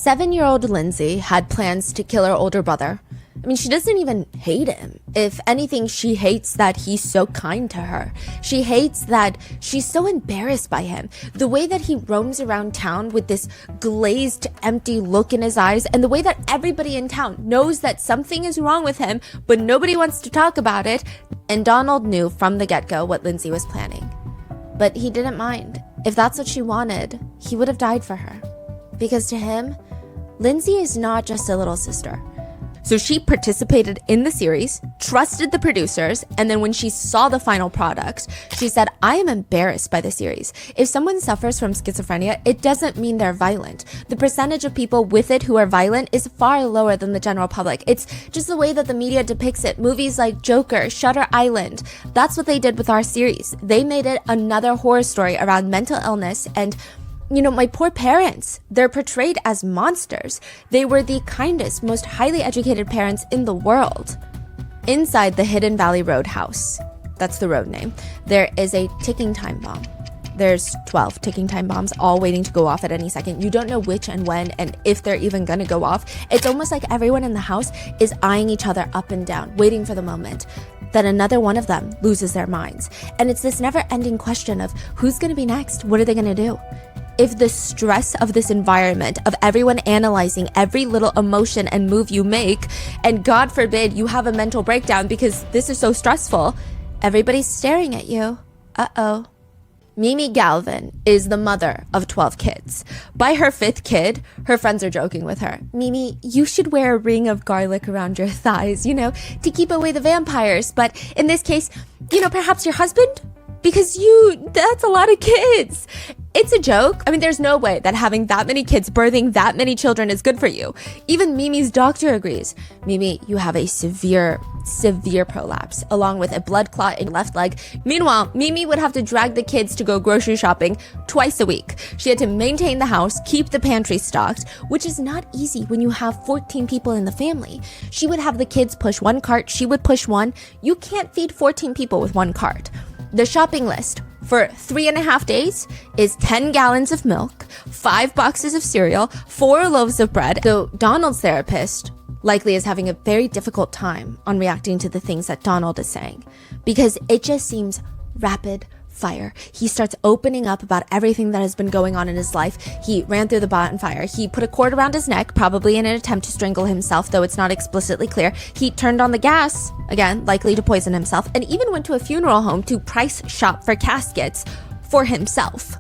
7-year-old Lindsay had plans to kill her older brother. I mean, she doesn't even hate him. If anything, she hates that he's so kind to her. She hates that she's so embarrassed by him. The way that he roams around town with this glazed, empty look in his eyes, and the way that everybody in town knows that something is wrong with him, but nobody wants to talk about it. And Donald knew from the get-go what Lindsay was planning. But he didn't mind. If that's what she wanted, he would have died for her. Because to him, Lindsay is not just a little sister. So she participated in the series, trusted the producers, and then when she saw the final product, she said, I am embarrassed by the series. If someone suffers from schizophrenia, it doesn't mean they're violent. The percentage of people with it who are violent is far lower than the general public. It's just the way that the media depicts it. Movies like Joker, Shutter Island, that's what they did with our series. They made it another horror story around mental illness and my poor parents, they're portrayed as monsters. They were the kindest, most highly educated parents in the world. Inside the Hidden Valley Roadhouse, that's the road name, there is a ticking time bomb. There's 12 ticking time bombs all waiting to go off at any second. You don't know which and when and if they're even gonna go off. It's almost like everyone in the house is eyeing each other up and down, waiting for the moment that another one of them loses their minds. And it's this never-ending question of who's gonna be next? What are they gonna do? If the stress of this environment, of everyone analyzing every little emotion and move you make, and God forbid you have a mental breakdown because this is so stressful, everybody's staring at you. Uh-oh. Mimi Galvin is the mother of 12 kids. By her 5th kid, her friends are joking with her. Mimi, you should wear a ring of garlic around your thighs, to keep away the vampires. But in this case, perhaps your husband? Because that's a lot of kids. It's a joke. I mean, there's no way that having that many kids, birthing that many children is good for you. Even Mimi's doctor agrees. Mimi, you have a severe prolapse, along with a blood clot in your left leg. Meanwhile, Mimi would have to drag the kids to go grocery shopping twice a week. She had to maintain the house, keep the pantry stocked, which is not easy when you have 14 people in the family. She would have the kids push one cart, she would push one. You can't feed 14 people with one cart. The shopping list for 3.5 days is 10 gallons of milk, 5 boxes of cereal, 4 loaves of bread. So Donald's therapist likely is having a very difficult time on reacting to the things that Donald is saying because it just seems rapid fire. He starts opening up about everything that has been going on in his life. He ran through the bonfire. He put a cord around his neck, probably in an attempt to strangle himself, though it's not explicitly clear. He turned on the gas, again, likely to poison himself, and even went to a funeral home to price shop for caskets for himself.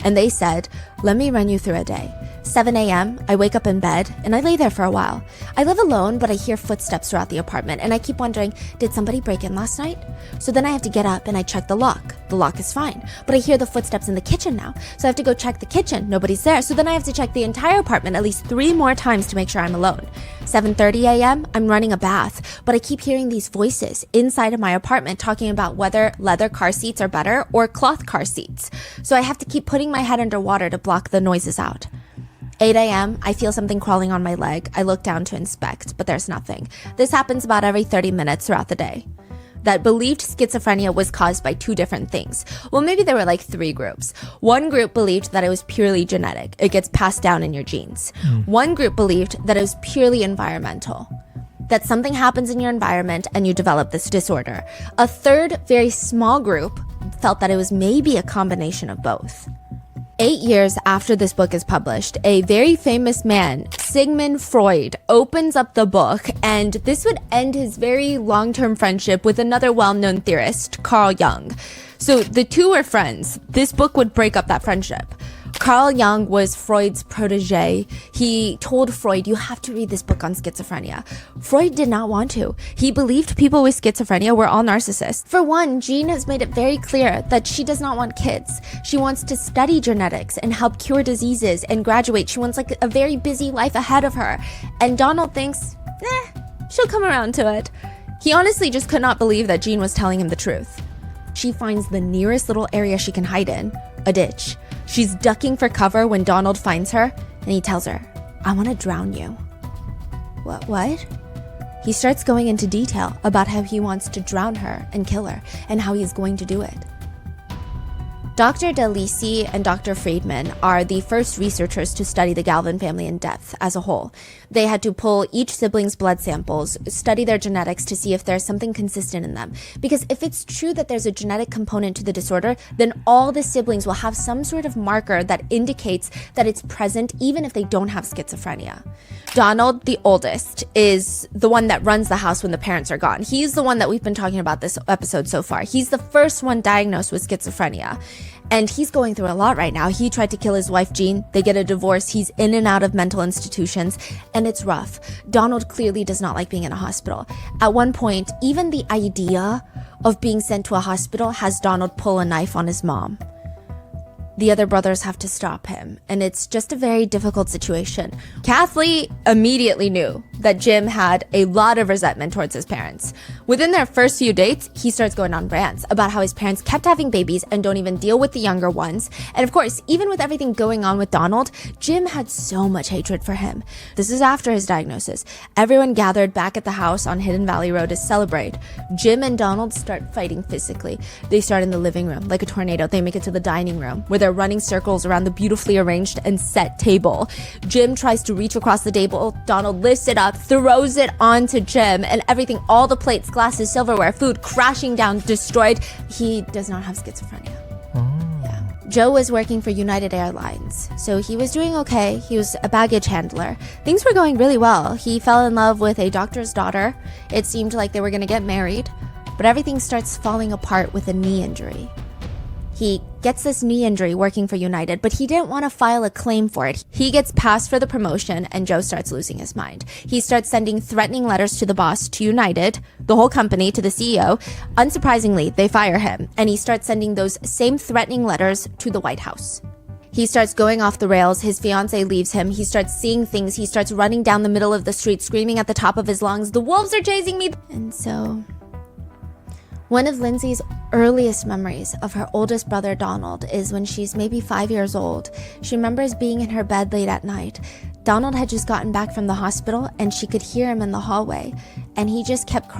And they said, let me run you through a day. 7 a.m., I wake up in bed, and I lay there for a while. I live alone, but I hear footsteps throughout the apartment, and I keep wondering, did somebody break in last night? So then I have to get up, and I check the lock. The lock is fine, but I hear the footsteps in the kitchen now, so I have to go check the kitchen. Nobody's there, so then I have to check the entire apartment at least 3 more times to make sure I'm alone. 7:30 a.m., I'm running a bath, but I keep hearing these voices inside of my apartment talking about whether leather car seats are better or cloth car seats. So I have to keep putting my head underwater to block the noises out. 8 a.m., I feel something crawling on my leg. I look down to inspect, but there's nothing. This happens about every 30 minutes throughout the day. That believed schizophrenia was caused by 2 different things. Well, maybe there were like 3 groups. One group believed that it was purely genetic. It gets passed down in your genes. One group believed that it was purely environmental. That something happens in your environment and you develop this disorder. A third, very small group felt that it was maybe a combination of both. 8 years after this book is published, a very famous man, Sigmund Freud, opens up the book, and this would end his very long-term friendship with another well-known theorist, Carl Jung. So the two were friends. This book would break up that friendship. Carl Jung was Freud's protege. He told Freud, you have to read this book on schizophrenia. Freud did not want to. He believed people with schizophrenia were all narcissists. For one, Jean has made it very clear that she does not want kids. She wants to study genetics and help cure diseases and graduate. She wants like a very busy life ahead of her. And Donald thinks, she'll come around to it. He honestly just could not believe that Jean was telling him the truth. She finds the nearest little area she can hide in, a ditch. She's ducking for cover when Donald finds her, and he tells her, I want to drown you. What? He starts going into detail about how he wants to drown her and kill her, and how he's going to do it. Dr. DeLisi and Dr. Friedman are the first researchers to study the Galvin family in depth as a whole. They had to pull each sibling's blood samples, study their genetics to see if there's something consistent in them. Because if it's true that there's a genetic component to the disorder, then all the siblings will have some sort of marker that indicates that it's present even if they don't have schizophrenia. Donald, the oldest, is the one that runs the house when the parents are gone. He's the one that we've been talking about this episode so far. He's the first one diagnosed with schizophrenia. And he's going through a lot right now. He tried to kill his wife, Jean. They get a divorce. He's in and out of mental institutions, and it's rough. Donald clearly does not like being in a hospital. At one point, even the idea of being sent to a hospital has Donald pull a knife on his mom. The other brothers have to stop him, and it's just a very difficult situation. Kathleen immediately knew that Jim had a lot of resentment towards his parents. Within their first few dates, he starts going on rants about how his parents kept having babies and don't even deal with the younger ones. And of course, even with everything going on with Donald, Jim had so much hatred for him. This is after his diagnosis. Everyone gathered back at the house on Hidden Valley Road to celebrate. Jim and Donald start fighting physically. They start in the living room. Like a tornado, they make it to the dining room, where they're running circles around the beautifully arranged and set table. Jim tries to reach across the table. Donald lifts it up, throws it onto Jim, and everything, all the plates, glasses, silverware, food, crashing down, destroyed. He does not have schizophrenia. Yeah. Joe was working for United Airlines, so he was doing okay. He was a baggage handler. Things were going really well. He fell in love with a doctor's daughter. It seemed like they were going to get married, but everything starts falling apart with a knee injury. He gets this knee injury working for United, but he didn't want to file a claim for it. He gets passed for the promotion, and Joe starts losing his mind. He starts sending threatening letters to the boss, to United, the whole company, to the CEO. Unsurprisingly, they fire him, and he starts sending those same threatening letters to the White House. He starts going off the rails. His fiance leaves him. He starts seeing things. He starts running down the middle of the street, screaming at the top of his lungs, "The wolves are chasing me!" And so, one of Lindsay's earliest memories of her oldest brother, Donald, is when she's maybe 5 years old. She remembers being in her bed late at night. Donald had just gotten back from the hospital, and she could hear him in the hallway, and he just kept crying.